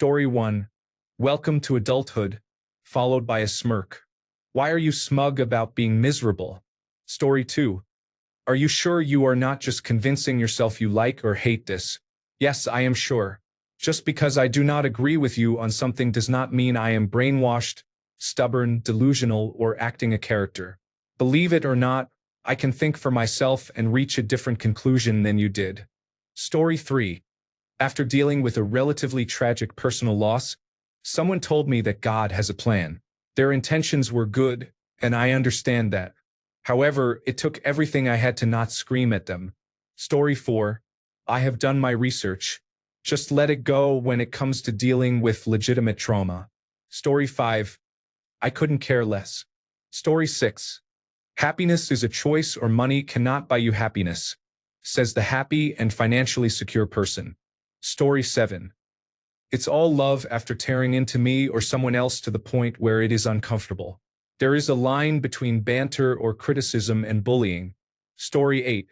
Story 1. Welcome to adulthood, followed by a smirk. Why are you smug about being miserable? Story 2. Are you sure you are not just convincing yourself you like or hate this? Yes, I am sure. Just because I do not agree with you on something does not mean I am brainwashed, stubborn, delusional, or acting a character. Believe it or not, I can think for myself and reach a different conclusion than you did. Story 3. After dealing with a relatively tragic personal loss, someone told me that God has a plan. Their intentions were good, and I understand that. However, it took everything I had to not scream at them. Story 4. I have done my research. Just let it go when it comes to dealing with legitimate trauma. Story 5. I couldn't care less. Story 6. Happiness is a choice or money cannot buy you happiness, says the happy and financially secure person. Story 7. It's all love after tearing into me or someone else to the point where it is uncomfortable. There is a line between banter or criticism and bullying. Story 8.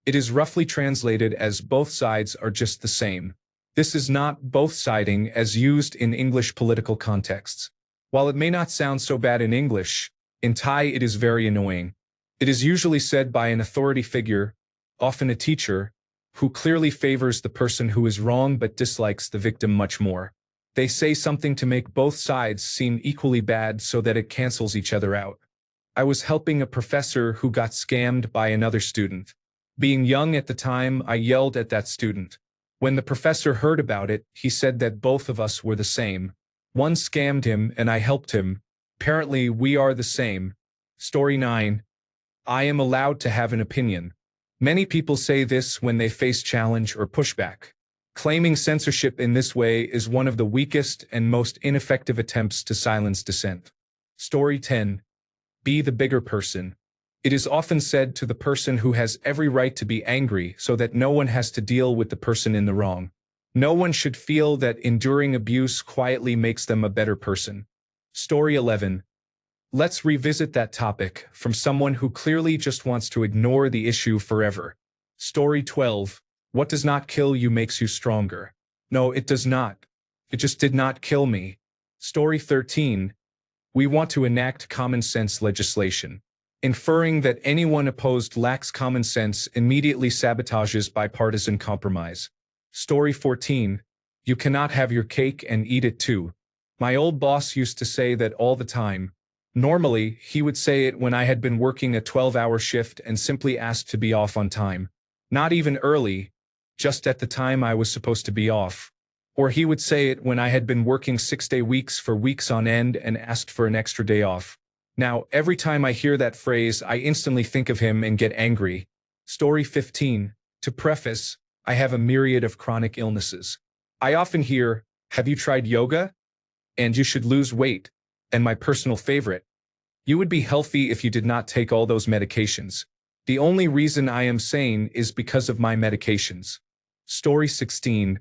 It is roughly translated as both sides are just the same. This is not both-siding as used in English political contexts. While it may not sound so bad in English, in Thai it is very annoying. It is usually said by an authority figure, often a teacher, who clearly favors the person who is wrong but dislikes the victim much more. They say something to make both sides seem equally bad so that it cancels each other out. I was helping a professor who got scammed by another student. Being young at the time, I yelled at that student. When the professor heard about it, he said that both of us were the same. One scammed him and I helped him. Apparently, we are the same. Story 9. I am allowed to have an opinion. Many people say this when they face challenge or pushback. Claiming censorship in this way is one of the weakest and most ineffective attempts to silence dissent. Story 10. Be the bigger person. It is often said to the person who has every right to be angry so that no one has to deal with the person in the wrong. No one should feel that enduring abuse quietly makes them a better person. Story 11. Let's revisit that topic from someone who clearly just wants to ignore the issue forever. Story 12. What does not kill you makes you stronger. No, it does not. It just did not kill me. Story 13. We want to enact common sense legislation. Inferring that anyone opposed lacks common sense immediately sabotages bipartisan compromise. Story 14. You cannot have your cake and eat it too. My old boss used to say that all the time. Normally, he would say it when I had been working a 12-hour shift and simply asked to be off on time. Not even early, just at the time I was supposed to be off. Or he would say it when I had been working 6-day weeks for weeks on end and asked for an extra day off. Now, every time I hear that phrase, I instantly think of him and get angry. Story 15. To preface, I have a myriad of chronic illnesses. I often hear, have you tried yoga? And you should lose weight. And my personal favorite, you would be healthy if you did not take all those medications. The only reason I am sane is because of my medications. Story 16.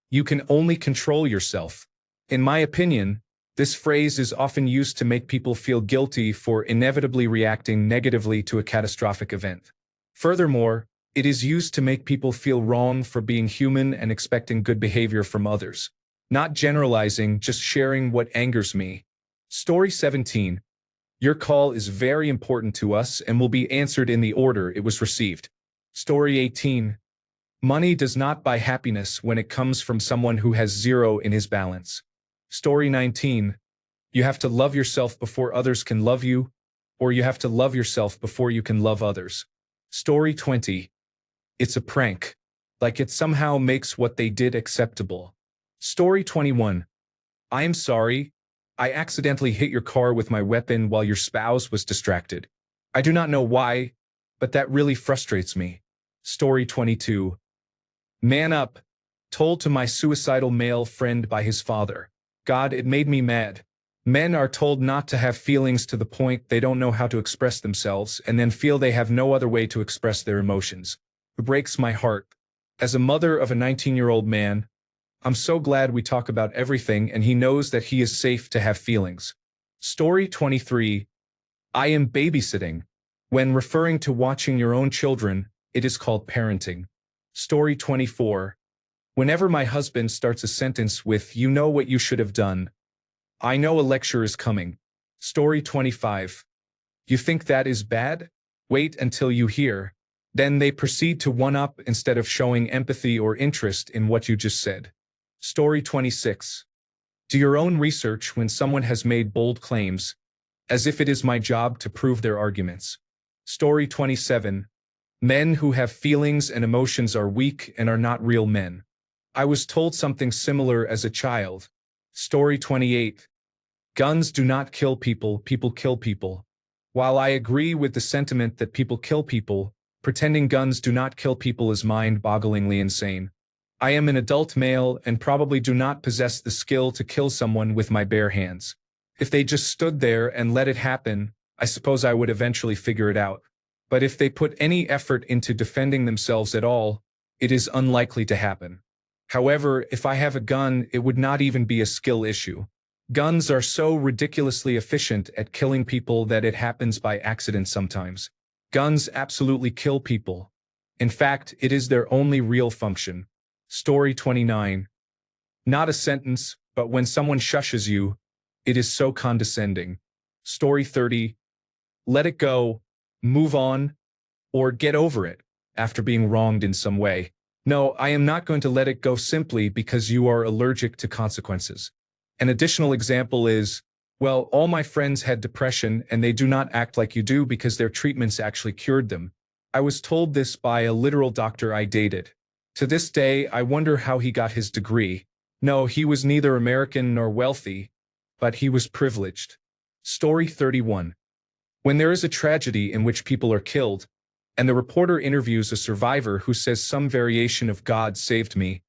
You can only control yourself. In my opinion, this phrase is often used to make people feel guilty for inevitably reacting negatively to a catastrophic event. Furthermore, it is used to make people feel wrong for being human and expecting good behavior from others. Not generalizing, just sharing what angers me. Story 17. Your call is very important to us and will be answered in the order it was received. Story 18. Money does not buy happiness when it comes from someone who has zero in his balance. Story 19. You have to love yourself before others can love you, or you have to love yourself before you can love others. Story 20. It's a prank. Like it somehow makes what they did acceptable. Story 21. I am sorry. I accidentally hit your car with my weapon while your spouse was distracted. I do not know why, but that really frustrates me. Story 22. Man up. Told to my suicidal male friend by his father. God, it made me mad. Men are told not to have feelings to the point they don't know how to express themselves and then feel they have no other way to express their emotions. It breaks my heart. As a mother of a 19-year-old man, I'm so glad we talk about everything and he knows that he is safe to have feelings. Story 23. I am babysitting. When referring to watching your own children, it is called parenting. Story 24. Whenever my husband starts a sentence with, "You know what you should have done," I know a lecture is coming. Story 25. You think that is bad? Wait until you hear. Then they proceed to one-up instead of showing empathy or interest in what you just said. Story 26. Do your own research when someone has made bold claims, as if it is my job to prove their arguments. Story 27. Men who have feelings and emotions are weak and are not real men. I was told something similar as a child. Story 28. Guns do not kill people, people kill people. While I agree with the sentiment that people kill people, pretending guns do not kill people is mind-bogglingly insane. I am an adult male and probably do not possess the skill to kill someone with my bare hands. If they just stood there and let it happen, I suppose I would eventually figure it out. But if they put any effort into defending themselves at all, it is unlikely to happen. However, if I have a gun, it would not even be a skill issue. Guns are so ridiculously efficient at killing people that it happens by accident sometimes. Guns absolutely kill people. In fact, it is their only real function. Story 29. Not a sentence, but when someone shushes you, it is so condescending. Story 30. Let it go, move on, or get over it after being wronged in some way. No, I am not going to let it go simply because you are allergic to consequences. An additional example is, well, all my friends had depression and they do not act like you do because their treatments actually cured them. I was told this by a literal doctor I dated. To this day, I wonder how he got his degree. No, he was neither American nor wealthy, but he was privileged. Story 31. When there is a tragedy in which people are killed, and the reporter interviews a survivor who says some variation of "God saved me,"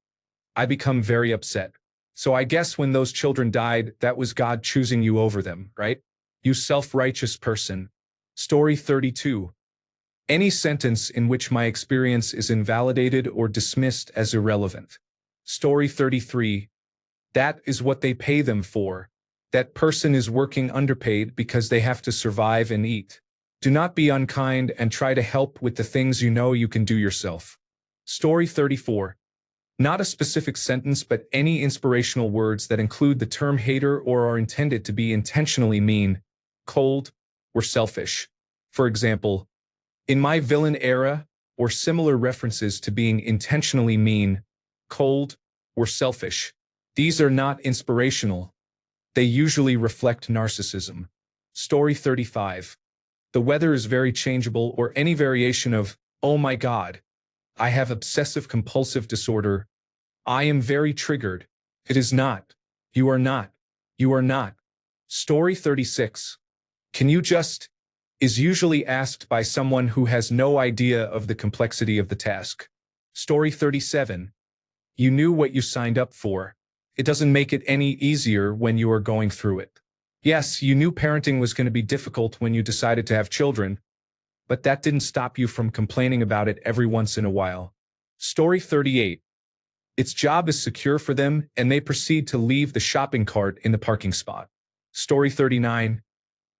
I become very upset. So I guess when those children died, that was God choosing you over them, right? You self-righteous person. Story 32. Any sentence in which my experience is invalidated or dismissed as irrelevant. Story 33. That is what they pay them for. That person is working underpaid because they have to survive and eat. Do not be unkind and try to help with the things you know you can do yourself. Story 34. Not a specific sentence, but any inspirational words that include the term hater or are intended to be intentionally mean, cold, or selfish. For example, in my villain era, or similar references to being intentionally mean, cold, or selfish. These are not inspirational. They usually reflect narcissism. Story 35. The weather is very changeable, or any variation of, oh my God, I have obsessive-compulsive disorder. I am very triggered. It is not. You are not. You are not. Story 36. Can you just? Is usually asked by someone who has no idea of the complexity of the task. Story 37. You knew what you signed up for. It doesn't make it any easier when you are going through it. Yes, you knew parenting was going to be difficult when you decided to have children, but that didn't stop you from complaining about it every once in a while. Story 38. Its job is secure for them, and they proceed to leave the shopping cart in the parking spot. Story 39.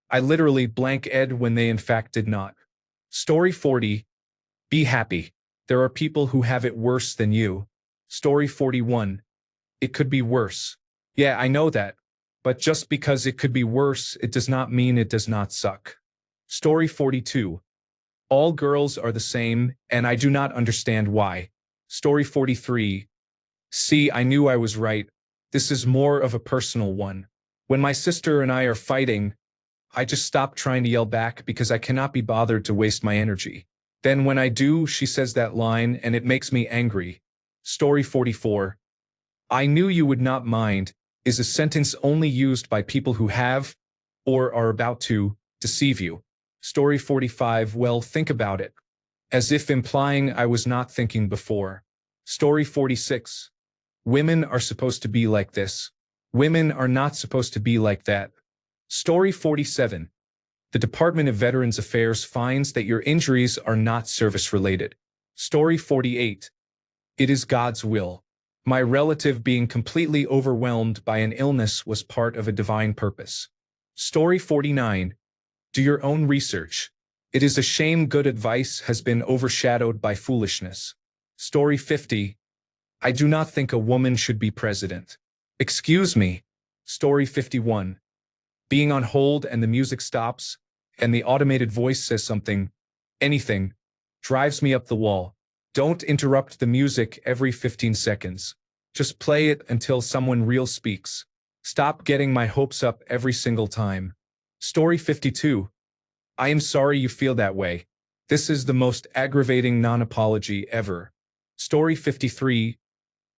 I literally blank Ed when they in fact did not. Story 40. Be happy. There are people who have it worse than you. Story 41. It could be worse. Yeah, I know that. But just because it could be worse, it does not mean it does not suck. Story 42. All girls are the same, and I do not understand why. Story 43. See, I knew I was right. This is more of a personal one. When my sister and I are fighting, I just stop trying to yell back because I cannot be bothered to waste my energy. Then when I do, she says that line, and it makes me angry. Story 44. I knew you would not mind is a sentence only used by people who have, or are about to, deceive you. Story 45. Well, think about it. As if implying I was not thinking before. Story 46. Women are supposed to be like this. Women are not supposed to be like that. Story 47. The Department of Veterans Affairs finds that your injuries are not service-related. Story 48. It is God's will. My relative being completely overwhelmed by an illness was part of a divine purpose. Story 49. Do your own research. It is a shame good advice has been overshadowed by foolishness. Story 50. I do not think a woman should be president. Excuse me. Story 51. Being on hold and the music stops, and the automated voice says something, anything, drives me up the wall. Don't interrupt the music every 15 seconds. Just play it until someone real speaks. Stop getting my hopes up every single time. Story 52. I am sorry you feel that way. This is the most aggravating non-apology ever. Story 53.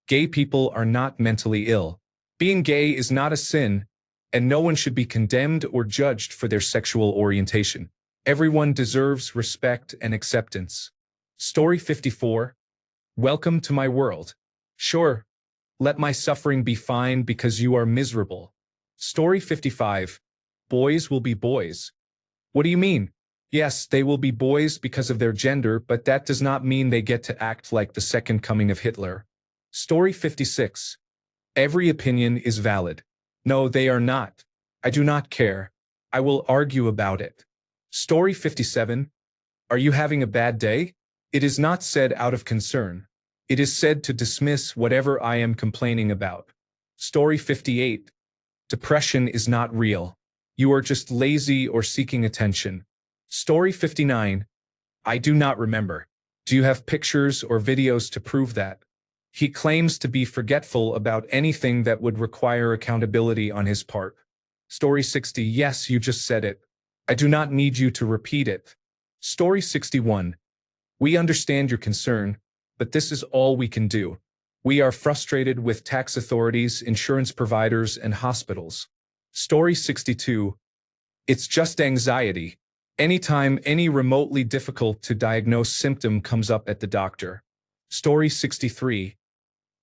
Gay people are not mentally ill. Being gay is not a sin, and no one should be condemned or judged for their sexual orientation. Everyone deserves respect and acceptance. Story 54. Welcome to my world. Sure, let my suffering be fine because you are miserable. Story 55. Boys will be boys. What do you mean? Yes, they will be boys because of their gender, but that does not mean they get to act like the second coming of Hitler. Story 56. Every opinion is valid. No, they are not. I do not care. I will argue about it. Story 57. Are you having a bad day? It is not said out of concern. It is said to dismiss whatever I am complaining about. Story 58. Depression is not real. You are just lazy or seeking attention. Story 59. I do not remember. Do you have pictures or videos to prove that? He claims to be forgetful about anything that would require accountability on his part. Story 60. Yes, you just said it. I do not need you to repeat it. Story 61. We understand your concern, but this is all we can do. We are frustrated with tax authorities, insurance providers, and hospitals. Story 62. It's just anxiety. Anytime any remotely difficult to diagnose symptom comes up at the doctor. Story 63.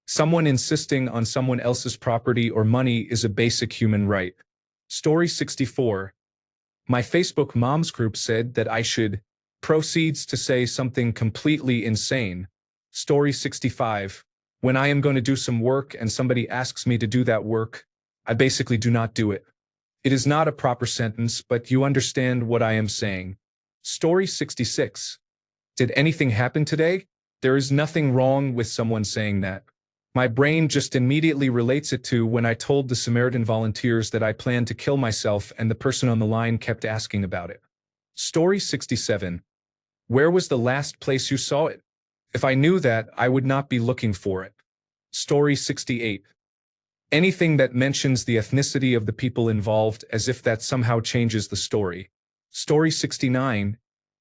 Someone insisting on someone else's property or money is a basic human right. Story 64. My Facebook moms group said that I should proceeds to say something completely insane. Story 65. When I am going to do some work and somebody asks me to do that work, I basically do not do it. It is not a proper sentence, but you understand what I am saying. Story 66. Did anything happen today? There is nothing wrong with someone saying that. My brain just immediately relates it to when I told the Samaritan volunteers that I planned to kill myself and the person on the line kept asking about it. Story 67. Where was the last place you saw it? If I knew that, I would not be looking for it. Story 68. Anything that mentions the ethnicity of the people involved as if that somehow changes the story. Story 69.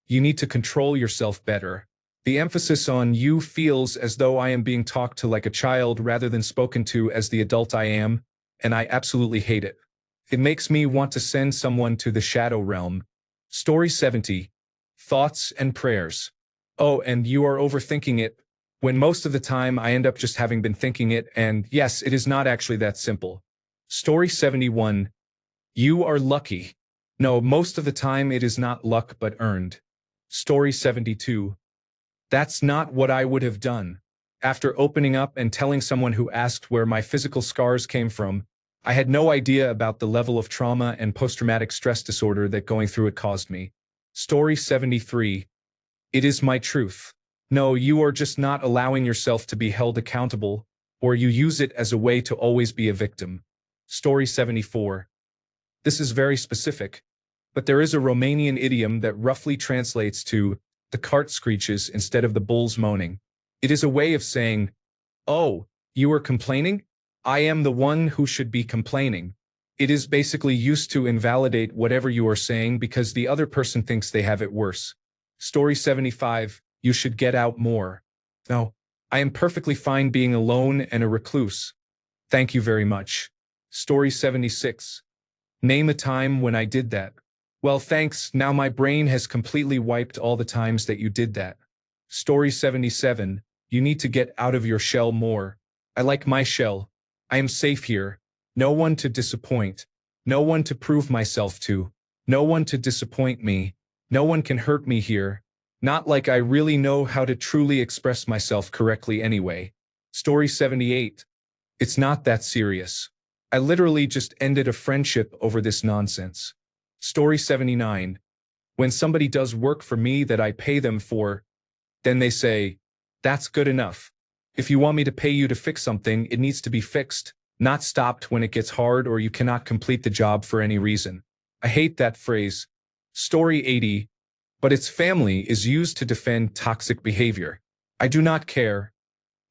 You need to control yourself better. The emphasis on you feels as though I am being talked to like a child rather than spoken to as the adult I am, and I absolutely hate it. It makes me want to send someone to the shadow realm. Story 70. Thoughts and prayers. Oh, and you are overthinking it, when most of the time I end up just having been thinking it, and yes, it is not actually that simple. Story 71. You are lucky. No, most of the time it is not luck but earned. Story 72. That's not what I would have done. After opening up and telling someone who asked where my physical scars came from, I had no idea about the level of trauma and post-traumatic stress disorder that going through it caused me. Story 73. It is my truth. No, you are just not allowing yourself to be held accountable, or you use it as a way to always be a victim. Story 74. This is very specific, but there is a Romanian idiom that roughly translates to the cart screeches instead of the bulls moaning. It is a way of saying, oh, you are complaining? I am the one who should be complaining. It is basically used to invalidate whatever you are saying because the other person thinks they have it worse. Story 75. You should get out more. No, I am perfectly fine being alone and a recluse. Thank you very much. Story 76. Name a time when I did that. Well, thanks, now my brain has completely wiped all the times that you did that. Story 77. You need to get out of your shell more. I like my shell. I am safe here. No one to disappoint. No one to prove myself to. No one to disappoint me. No one can hurt me here. Not like I really know how to truly express myself correctly anyway. Story 78. It's not that serious. I literally just ended a friendship over this nonsense. Story 79. When somebody does work for me that I pay them for, then they say, that's good enough. If you want me to pay you to fix something, it needs to be fixed, not stopped when it gets hard or you cannot complete the job for any reason. I hate that phrase. Story 80. But its family is used to defend toxic behavior. I do not care.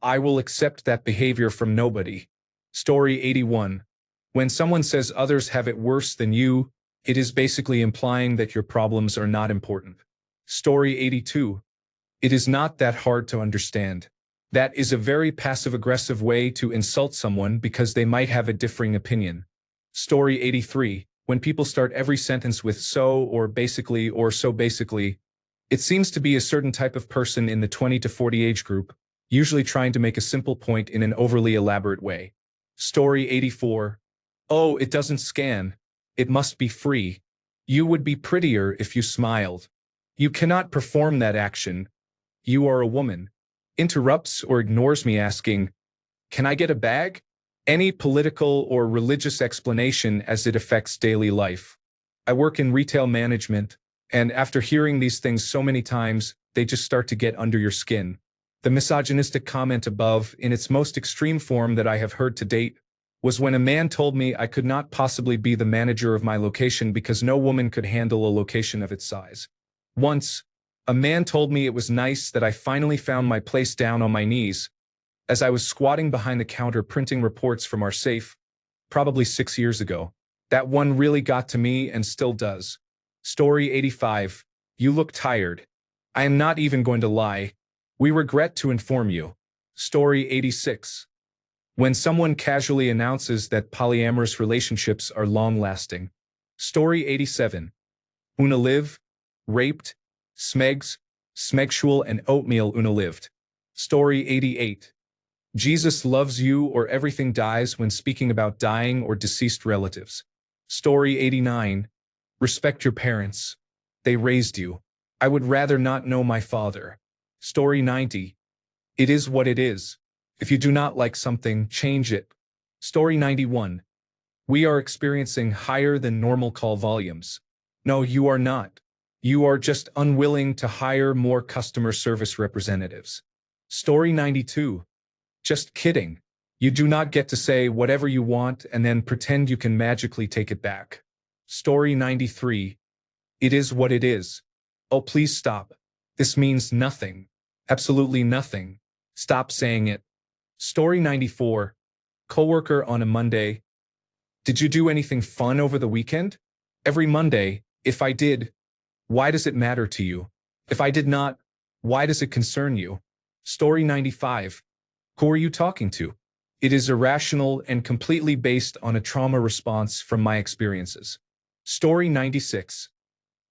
I will accept that behavior from nobody. Story 81. When someone says others have it worse than you, it is basically implying that your problems are not important. Story 82. It is not that hard to understand. That is a very passive-aggressive way to insult someone because they might have a differing opinion. Story 83. When people start every sentence with so or so basically, it seems to be a certain type of person in the 20 to 40 age group, usually trying to make a simple point in an overly elaborate way. Story 84. Oh, it doesn't scan. It must be free. You would be prettier if you smiled. You cannot perform that action. You are a woman. Interrupts or ignores me asking, can I get a bag? Any political or religious explanation as it affects daily life. I work in retail management, and after hearing these things so many times, they just start to get under your skin. The misogynistic comment above, in its most extreme form that I have heard to date, was when a man told me I could not possibly be the manager of my location because no woman could handle a location of its size. Once, a man told me it was nice that I finally found my place down on my knees, as I was squatting behind the counter printing reports from our safe, probably 6 years ago. That one really got to me and still does. Story 85. You look tired. I am not even going to lie. We regret to inform you. Story 86. When someone casually announces that polyamorous relationships are long-lasting. Story 87. Una live, raped, smegs, smegshul and oatmeal una lived. Story 88. Jesus loves you or everything dies when speaking about dying or deceased relatives. Story 89. Respect your parents. They raised you. I would rather not know my father. Story 90. It is what it is. If you do not like something, change it. Story 91. We are experiencing higher than normal call volumes. No, you are not. You are just unwilling to hire more customer service representatives. Story 92. Just kidding. You do not get to say whatever you want and then pretend you can magically take it back. Story 93. It is what it is. Oh, please stop. This means nothing. Absolutely nothing. Stop saying it. Story 94. Coworker on a Monday. Did you do anything fun over the weekend? Every Monday. If I did, why does it matter to you? If I did not, why does it concern you? Story 95. Who are you talking to? It is irrational and completely based on a trauma response from my experiences. Story 96.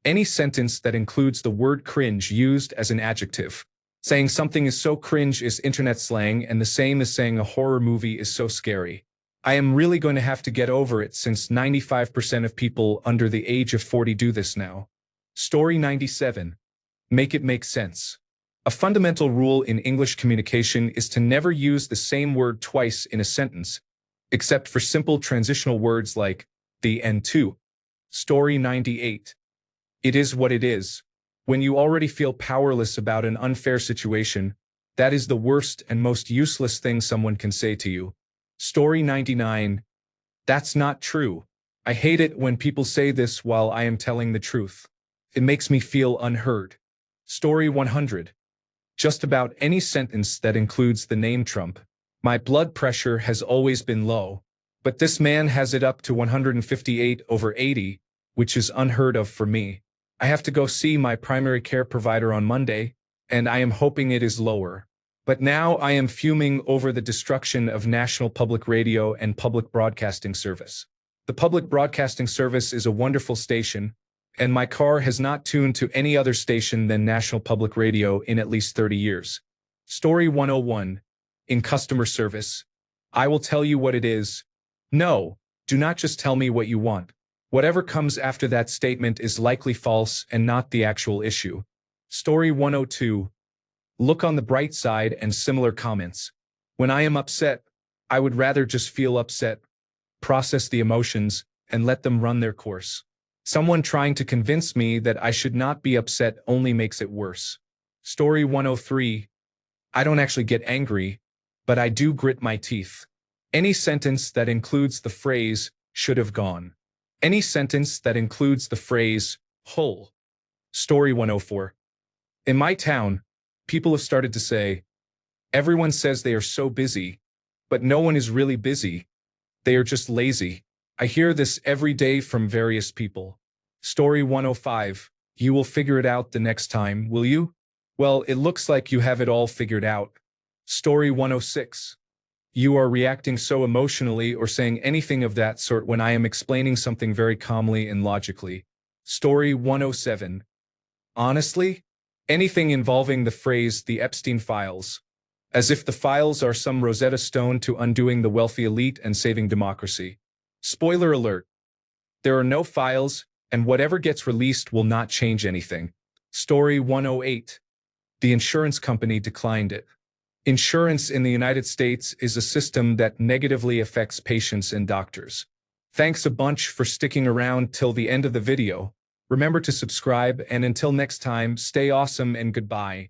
Any sentence that includes the word cringe used as an adjective. Saying something is so cringe is internet slang, and the same as saying a horror movie is so scary. I am really going to have to get over it since 95% of people under the age of 40 do this now. Story 97. Make it make sense. A fundamental rule in English communication is to never use the same word twice in a sentence, except for simple transitional words like the and to. Story 98. It is what it is. When you already feel powerless about an unfair situation, that is the worst and most useless thing someone can say to you. Story 99. That's not true. I hate it when people say this while I am telling the truth. It makes me feel unheard. Story 100. Just about any sentence that includes the name Trump. My blood pressure has always been low, but this man has it up to 158/80, which is unheard of for me. I have to go see my primary care provider on Monday, and I am hoping it is lower. But now I am fuming over the destruction of National Public Radio and Public Broadcasting Service. The Public Broadcasting Service is a wonderful station, and my car has not tuned to any other station than National Public Radio in at least 30 years. Story 101. In customer service. I will tell you what it is. No, do not just tell me what you want. Whatever comes after that statement is likely false and not the actual issue. Story 102. Look on the bright side and similar comments. When I am upset, I would rather just feel upset, process the emotions, and let them run their course. Someone trying to convince me that I should not be upset only makes it worse. Story 103. I don't actually get angry. but I do grit my teeth. Any sentence that includes the phrase should have gone. Any sentence that includes the phrase whole. Story 104. In my town, people have started to say, everyone says they are so busy, but no one is really busy. They are just lazy. I hear this every day from various people. Story 105. You will figure it out the next time, will you? Well, it looks like you have it all figured out. Story 106. You are reacting so emotionally or saying anything of that sort when I am explaining something very calmly and logically. Story 107. Honestly, anything involving the phrase the Epstein files, as if the files are some Rosetta Stone to undoing the wealthy elite and saving democracy. Spoiler alert. There are no files, and whatever gets released will not change anything. Story 108. The insurance company declined it. Insurance in the United States is a system that negatively affects patients and doctors. Thanks a bunch for sticking around till the end of the video. Remember to subscribe, and until next time, stay awesome and goodbye.